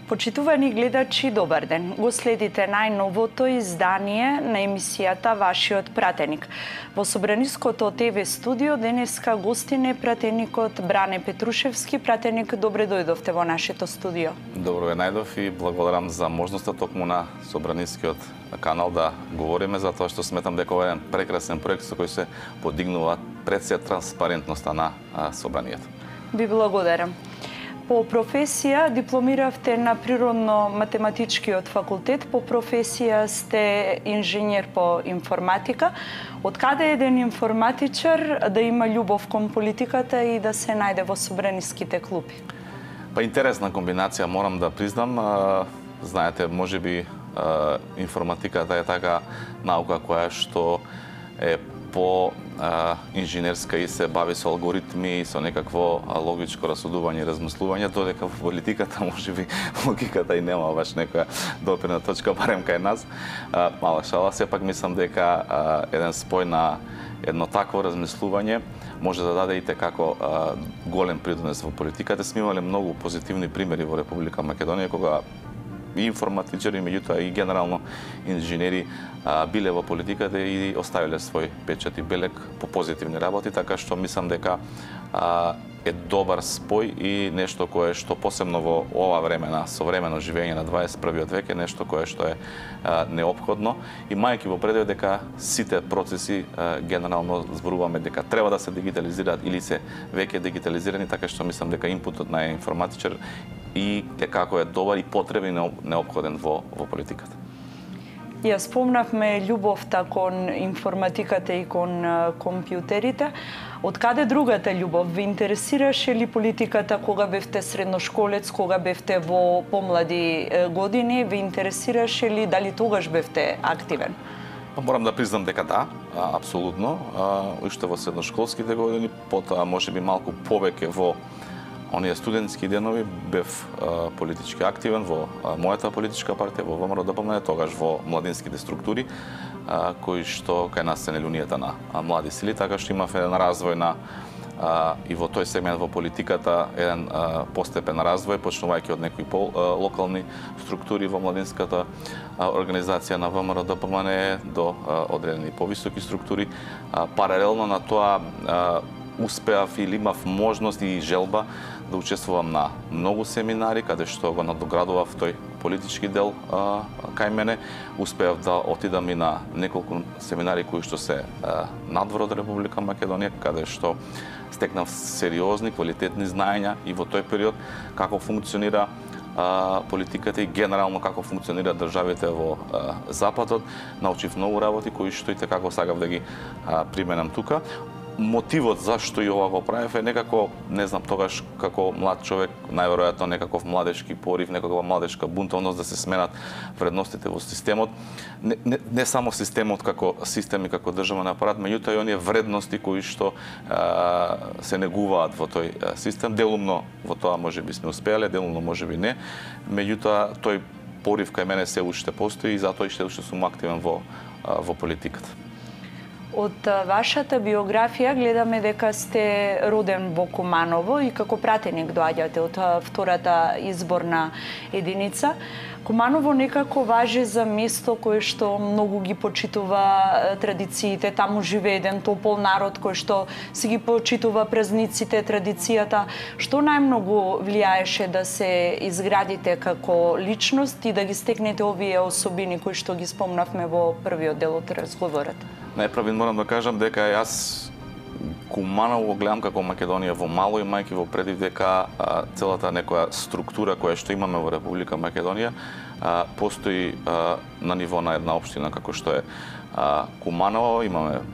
Почитувани гледачи, добар ден. Го следите најновото издание на емисијата Вашиот пратеник. Во Собраниското ТВ студио денеска гостин е пратеникот Бране Петрушевски. Пратеник, добре дојдовте во нашето студио. Добро ве најдов и благодарам за можноста токму на Собранискиот канал да говориме, затоа што сметам дека ова е еден прекрасен проект со кој се подигнува пред се транспарентноста на Собранието. Ви благодарам. По професија дипломиравте на Природно-математичкиот факултет, по професија сте инженер по информатика. Од каде еден информатичар да има љубов кон политиката и да се најде во собраниските клупи? Па интересна комбинација, морам да признам. Знаете, можеби информатиката е така наука која што е по инженерска и се бави со алгоритми и со некакво логичко расудување и размислување, додека во политиката можеби логиката и нема баш некоја допирна точка, барем кај нас. Мала шала, сепак мислам дека еден спој на едно такво размислување може да даде и како голем придонес во политиката. Сме имале многу позитивни примери во Република Македонија кога и информатичари, меѓутоа и генерално инженери биле во политиката и оставиле свој печат и белег по позитивни работи, така што мислам дека е добар спој и нешто кое што посебно во ова време на современо живење на 21. век е нешто кое што е неопходно, и мајки во предвид дека сите процеси генерално зборуваме дека треба да се дигитализираат или се веќе дигитализирани, така што мислам дека инпутот на информатичар и како е добар и потребен и неопходен во политиката. Ја спомнавме љубовта кон информатиката и кон компјутерите. Од каде другата љубов? Ви интересираше ли политиката кога бевте средношколец, кога бевте во помлади години? Ви интересираше ли, дали тогаш бевте активен? Морам да признам дека да, апсолутно. Уште во средношколските години, потоа можеби малку повеќе во оние студентски денови бев политички активен во мојата политичка партија, во ВМРО-ДПМН, тогаш во младинските структури, кои што кај нас се линијата на млади сили, така што имав еден развој на и во тој сегмент во политиката, еден постепен развој, почнувајќи од некои локални структури во младинската организација на ВМРО-ДПМН до одредени повисоки структури. Паралелно на тоа успеав или имав можност и желба да учествувам на многу семинари, каде што го надоградував тој политички дел кај мене. Успеав да отидам и на неколку семинари кои што се надвор од Република Македонија, каде што стекнав сериозни, квалитетни знаења и во тој период како функционира политиката и генерално како функционира државите во Западот. Научив многу работи кои што и како сакав да ги применам тука. Мотивот зашто и ова го правев е некако, не знам, тогаш како млад човек, најверојатно некаков младешки порив, некаква младешка бунтовност да се сменат вредностите во системот. Не само системот како систем и како државен апарат, меѓутоа и оние вредности кои што се негуваат во тој систем. Делумно во тоа можеби сме успеале, делумно можеби не. Меѓутоа тој порив кај мене се уште постои и затоа и уште сум активен во политиката. Од вашата биографија гледаме дека сте роден во Куманово и како пратеник доаѓате од втората изборна единица. Куманово некако важи за место кое што многу ги почитува традициите, таму живее еден топол народ кој што си ги почитува празниците, традицијата. Што најмногу влијаеше да се изградите како личност и да ги стекнете овие особини кои што ги спомнавме во првиот дел од разговорот? Најпрвен морам да кажам дека јас Куманово го гледам како Македонија во мало, имајќи во предвид дека целата некоја структура која што имаме во Република Македонија постои на ниво на една општина како што е Куманово. Имаме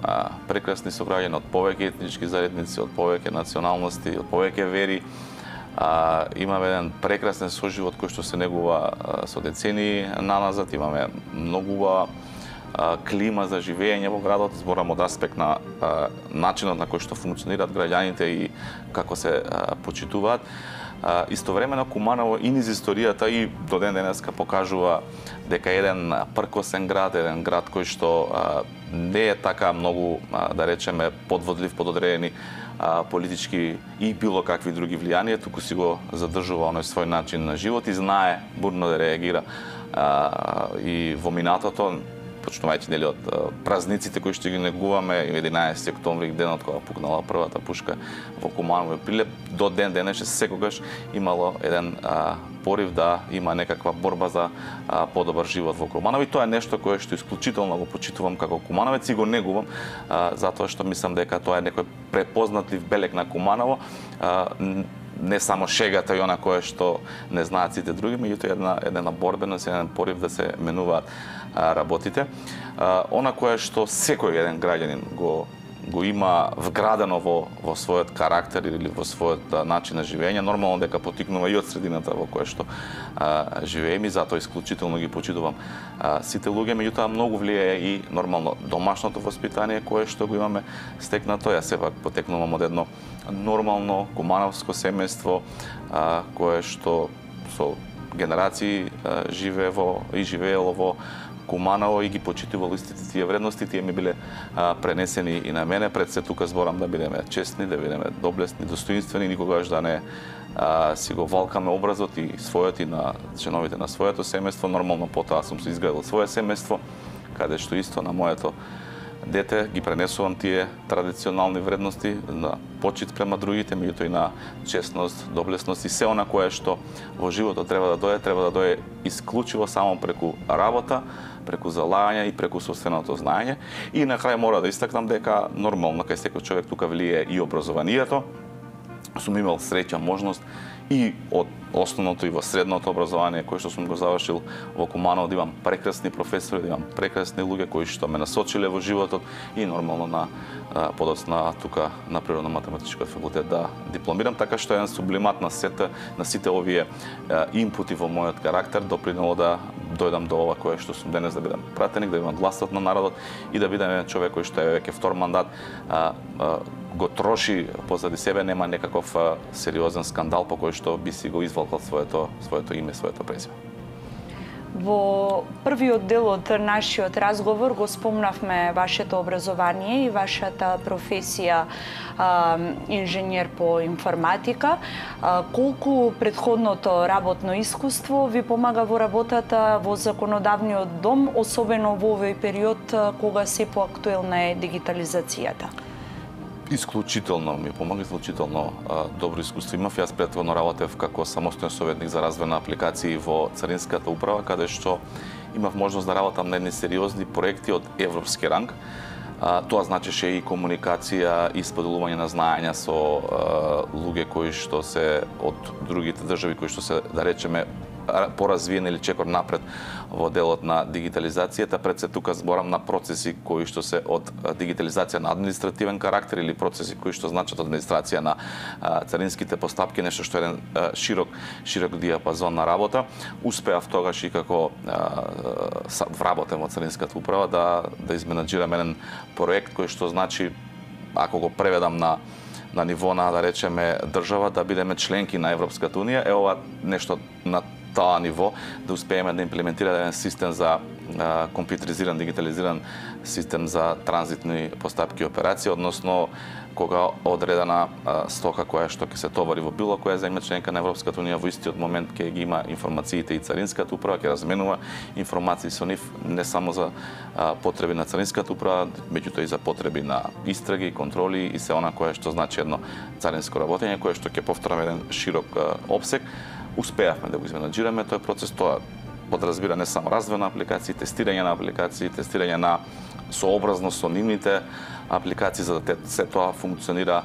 прекрасни сограѓани од повеќе етнички заедници, од повеќе националности, од повеќе вери. Имаме еден прекрасен соживот кој што се негува со децении наназад. Имаме многу клима за живење во градот, зборам од аспект на начинот на кој што функционираат граѓаните и како се почитуваат. Истовремено Куманово и низ историјата и до ден денеска покажува дека еден пркосен град, еден град кој што не е така многу, да речеме, подводлив под одредени политички и било какви други влијанија, туку си го задржува оној свој начин на живот и знае бурно да реагира и во минатото, почнувајќи нели од празниците кои што ги негуваме, 11 октомври, денот кога пукнала првата пушка во Куманово и Прилеп, до ден денес секогаш имало еден порив да има некаква борба за подобар живот во Куманово, и тоа е нешто кое што исклучително го почитувам како кумановец и го негувам, затоа што мислам дека тоа е некој препознатлив белег на Куманово, не само шегата и она кое што не знаат сите други, меѓутоа една борбеност, еден порив да се менуваат работите. Она кое што секој еден граѓанин го има вградено во својот карактер или во својот начин на живење, нормално дека потикнува и од средината во која што живееме, и затоа исклучително ги почитувам сите луѓе, меѓутоа многу влијае и нормално домашното воспитание кое што го имаме стекнато. Јас сепак потекнувам од едно нормално кумановско семејство кое што со генерации живеело во Куманово и ги почитувало истите тие вредности, тие ми биле пренесени и на мене. Пред се тука зборам да бидеме честни, да бидеме доблесни, достоинствени, никогаш да не си го валкаме образот и својот и на членовите на своето семејство. Нормално потоа сум се изградил свое семејство, каде што исто на моето дете ги пренесувам тие традиционални вредности на почит према другите, меѓутоа и на честност, доблесност и се она кое што во животот треба да дое исклучиво само преку работа, преку залагање и преку собственото знаење. И на крај мора да истакнам дека нормално кај секој човек тука влијае и образованието. Сум имал среќа, можност и од основното и во средното образование кое што сум го завршил во Куманово, да имам прекрасни професори, да имам прекрасни луѓе кои што ме насочиле во животот и нормално подоцна тука на Природно-математичкиот факултет да дипломирам, така што еден сублимат на сите овие инпути во мојот карактер допринело да дојдам до ова кое што сум денес, да бидам пратеник, да имам гласот на народот и да бидам човек кој што е веќе втор мандат го троши позади себе, нема некаков сериозен скандал по кој што би си го извалкал своето име, своето презиме. Во првиот дел од нашиот разговор го спомнавме вашето образование и вашата професија инженер по информатика. Колку претходното работно искуство ви помага во работата во законодавниот дом, особено во овој период кога се поактуелна е дигитализацијата? Исклучително ми помага, исклучително добро искуство имав. Јас претходно работев како самостоен советник за развој на апликации во Царинската управа, каде што имав можност да работам на едни сериозни проекти од европски ранг. Тоа значеше и комуникација и споделување на знаења со луѓе кои што се од другите држави, кои што се, да речеме, поразвиени или чекор напред во делот на дигитализацијата. Пред се тука зборам на процеси кои што се од дигитализација на административен карактер или процеси кои што значат администрација на царинските постапки, нешто што е еден широк диапазон на работа. Успеав тогаш и како вработен во Царинската управа да изменаџирам еден проект кој што значи, ако го преведам на ниво на, да речеме, држава, да бидеме членки на Европската унија, е ова нешто на тоа ниво, да успееме да имплементираме еден систем за компјутеризиран, дигитализиран систем за транзитни постапки и операции, односно кога одредена стока која што ќе се товари во било која земја членка на Европската унија, во истиот момент ќе ги има информациите и Царинската управа, ќе разменува информации со нив не само за потреби на Царинската управа, меѓутоа и за потреби на истраги, контроли и се она кое што значи едно царинско работење, кое што ќе повторам еден широк опсек. Успеавме да го изменаџираме тој процес. Тоа подразбира не само развој на апликации, тестирање на апликации, тестирање на сообразност со нивните апликации, за да се тоа функционира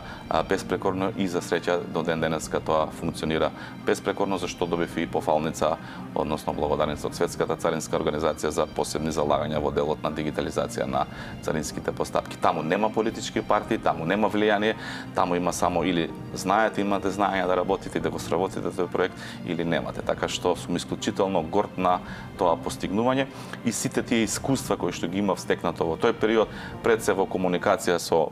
беспрекорно и за среќа до ден денеска тоа функционира беспрекорно, зашто добив и пофалница, односно благодарница од Светската царинска организација за посебни залагања во делот на дигитализација на царинските постапки. Таму нема политички партии, таму нема влијание, таму има само или знаете, имате знаење да работите и да го сработите тој проект, или немате. Така што сум исклучително горд на тоа постигнување и сите тие искуства кои што ги имав стекнато во тој период, пред се во комуникација со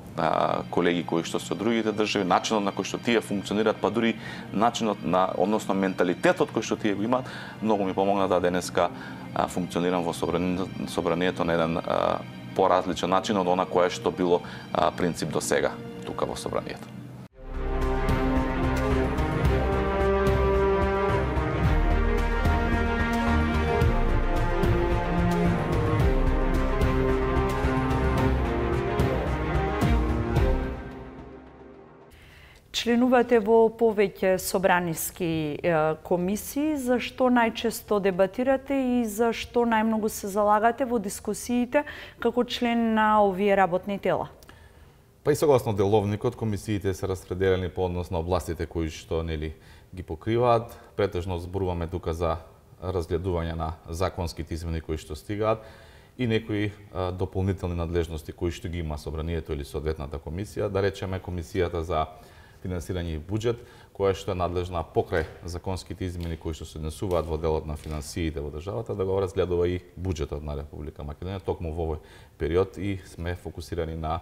колеги кои што се од другите држави, начинот на кој што тие функционираат, па дури начинот на, односно менталитетот кој што тие го имаат, многу ми помогна да денеска функционирам во собранието на еден поразличен начин од она кое што било принцип до сега тука во собранието. Членувате во повеќе собраниски комисии, за што најчесто дебатирате и за што најмногу се залагате во дискусиите како член на овие работни тела? Па и согласно деловникот, комисиите се распределени по однос на областите кои што ги покриваат. Претежно зборуваме тука за разгледување на законските измени кои што стигаат и некои дополнителни надлежности кои што ги има собранието или соодветната комисија, да речеме комисијата за финансирање и буџет, која што е надлежна покрај законските измени кои што се однесуваат во делот на финансиите во државата, да го разгледува и буџетот на Република Македонија токму во овој период и сме фокусирани на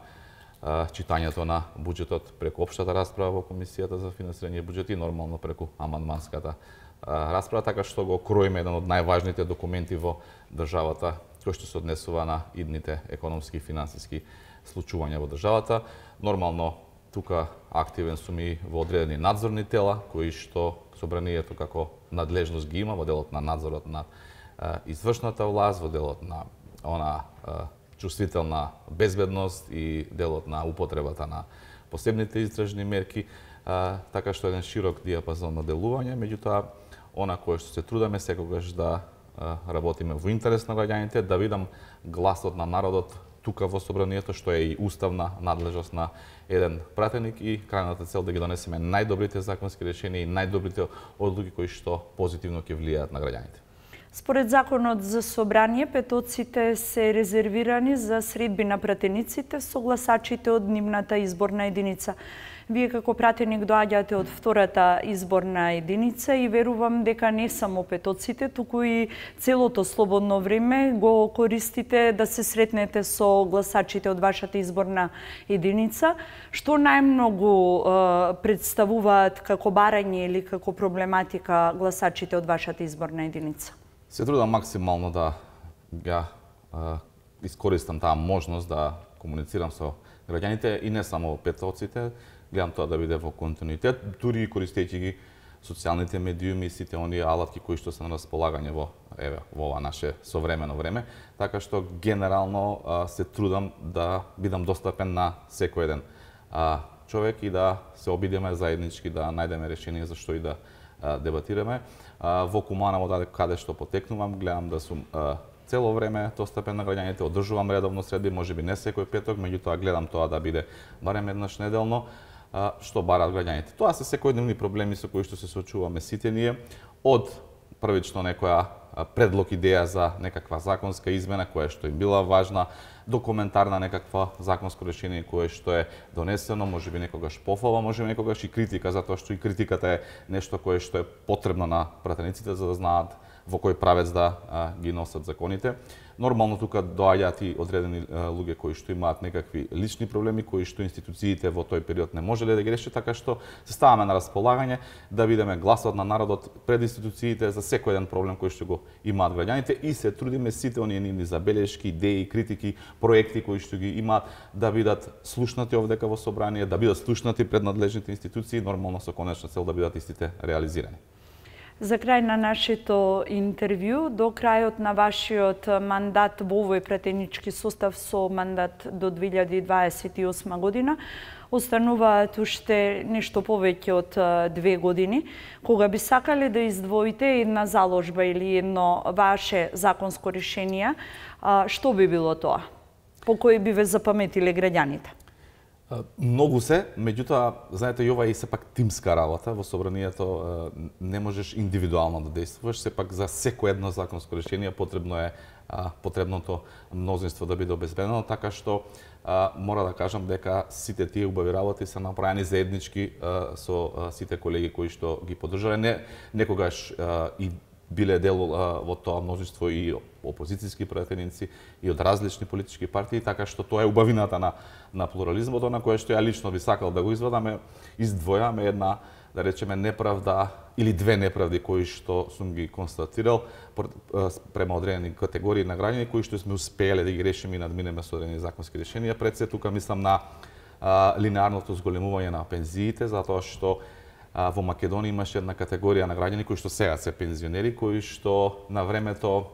читањето на буџетот преку општата расправа во комисијата за финансирање и буџет и нормално преку амандманската расправа, така што го кроиме еден од најважните документи во државата кој што се однесува на идните економски и финансиски случувања во државата. Нормално тука активен сум и во одредени надзорни тела кои што собранието како надлежност ги има во делот на надзорот на извршната власт, во делот на чувствителна безбедност и делот на употребата на посебните истражни мерки, така што еден широк диапазон на делување, меѓутоа она кое што се трудаме секогаш да работиме во интерес на граѓаните, да видам гласот на народот тука во собранието, што е и уставна надлежност на еден пратеник и крајната цел да ги донесеме најдобрите законски решенија и најдобрите одлуки кои што позитивно ќе влијаат на граѓаните. Според Законот за собрание, петоците се резервирани за средби на пратениците со гласачите од нивната изборна единица. Вие како пратеник доаѓате од втората изборна единица и верувам дека не само петоците, туку и целото слободно време го користите да се сретнете со гласачите од вашата изборна единица. Што најмногу представуваат како барање или како проблематика гласачите од вашата изборна единица? Се трудам максимално да искористам таа можност да комуницирам со граѓаните и не само петоците, гледам тоа да биде во континуитет, дури и користејќи ги социјалните медиуми и сите оние алатки кои што се на располагање во ова наше современо време, така што генерално се трудам да бидам достапен на секој еден човек и да се обидеме заеднички да најдеме решение за што и да дебатираме. Во Куманово, каде што потекнувам, гледам да сум цело време достапен на граѓаните, одржувам редовно средби, можеби не секој петок, меѓутоа гледам тоа да биде барем еднаш неделно, што бараат граѓаните. Тоа се секојдневни проблеми со кои што се соочуваме сите ние, од првично некоја предлог идеја за некаква законска измена која што им била важна, до коментар на некаква законско решение кое што е донесено, можеби некогаш пофала, можеби некогаш и критика, затоа што и критиката е нешто кое што е потребно на пратениците за да знаат во кој правец да ги носат законите. Нормално тука доаѓаат и одредени луѓе кои што имаат некакви лични проблеми, кои што институциите во тој период не можеле да ги решат, така што се ставаме на располагање да бидеме гласот на народот пред институциите за секој еден проблем кој што го имаат граѓаните и се трудиме сите оние нивни забелешки, идеи, критики, проекти кои што ги имаат да бидат слушнати овдека во собрание, да бидат слушнати пред надлежните институции, нормално со конечна цел да бидат истите реализирани. За крај на нашето интервју, до крајот на вашиот мандат во овој пратенички состав со мандат до 2028 година, остануваат уште нешто повеќе од 2 години. Кога би сакале да издвоите една заложба или едно ваше законско решение, што би било тоа? По кој би ве запаметиле граѓаните? Многу се, меѓутоа, знаете, и ова е сепак тимска работа, во собранието не можеш индивидуално да действуваш, сепак за секој едно законско решение потребно е потребното мнозинство да биде обезбедено, така што мора да кажам дека сите тие убави работи се направени заеднички со сите колеги кои што ги поддржале, некогаш и биле дел во тоа множество и опозицијски пратеници и од различни политички партии, така што тоа е убавината на плурализмот, на која што ја лично би сакал да го издвојаме една, да речеме, неправда или две неправди кои што сум ги констатирал према одредени категории на граѓани кои што сме успеале да ги решиме и надминеме со одредени законски решенија. Пред се тука мислам на линеарното зголемување на пензиите, затоа што во Македонија имаше една категорија на граѓани кои што сега се пензионери, кои што на времето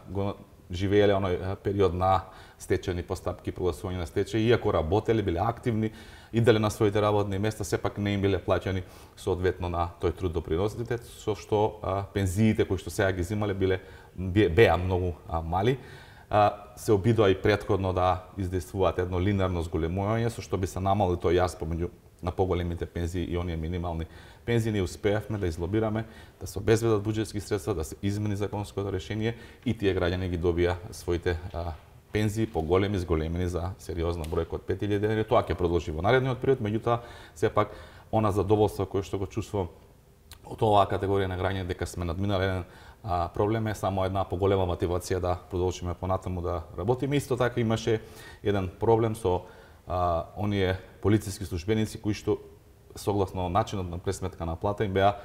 го живееле оној период на стечајни постапки, прогласување на стечај, иако работеле, биле активни, иделе на своите работни места, сепак не им биле плаќани соодветно на тој труд доприносите, со што пензиите кои што сега ги земале беа многу мали. Се обидува и претходно да издействуваат едно линарно зголемување, со што би се намали тој јас помеѓу на поголемите пензии и оние минимални пензии. Ние успеавме да излобираме, да се обезбедат буџетски средства, да се измени законското решение и тие граѓани ги добија своите пензии поголеми, зголемени за сериозна бројка од 5000 денари. Тоа ќе продолжи во наредниот период, меѓутоа сепак она задоволство кое што го чувствувам од оваа категорија на граѓани дека сме надминали еден проблем е само една поголема мотивација да продолжиме понатаму да работиме. Исто така имаше еден проблем со оние полициски службеници кои што согласно начинот на пресметка на плата им беа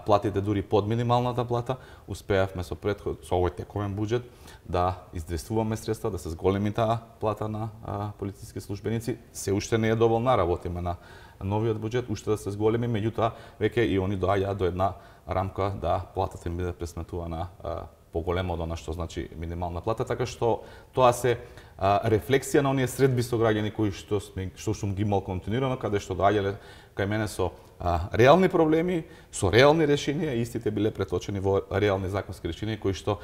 платите дури под минималната плата. Успеавме со овој тековен буџет да издействуваме средства, да се зголеми таа плата на полициски службеници. Се уште не е доволна, работиме на новиот буџет, уште да се зголеми, меѓутоа веќе и они доаѓаат до една рамка да платата им биде пресметувана поголемо од она што значи минимална плата, така што тоа се рефлексија на оние средби со граѓани кои што сум ги имал континуирано, каде што доаѓале кај мене со реални проблеми, со реални решенија, истите биле преточени во реални законски решенија кои што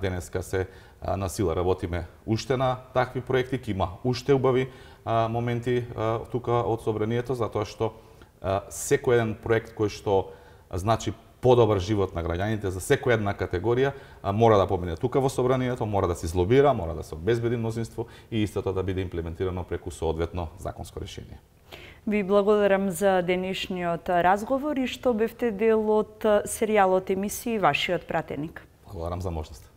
денеска се на сила работиме уште на такви проекти, ки има уште убави моменти тука од собранието, затоа што секој еден проект кој што значи подобар живот на граѓаните за секоја една категорија мора да помине тука во собранието, мора да се излобира, мора да се обезбеди мнозинство и истото да биде имплементирано преку соодветно законско решение. Ви благодарам за денешниот разговор и што бевте дел од серијалот емисии Вашиот пратеник. Благодарам за можноста.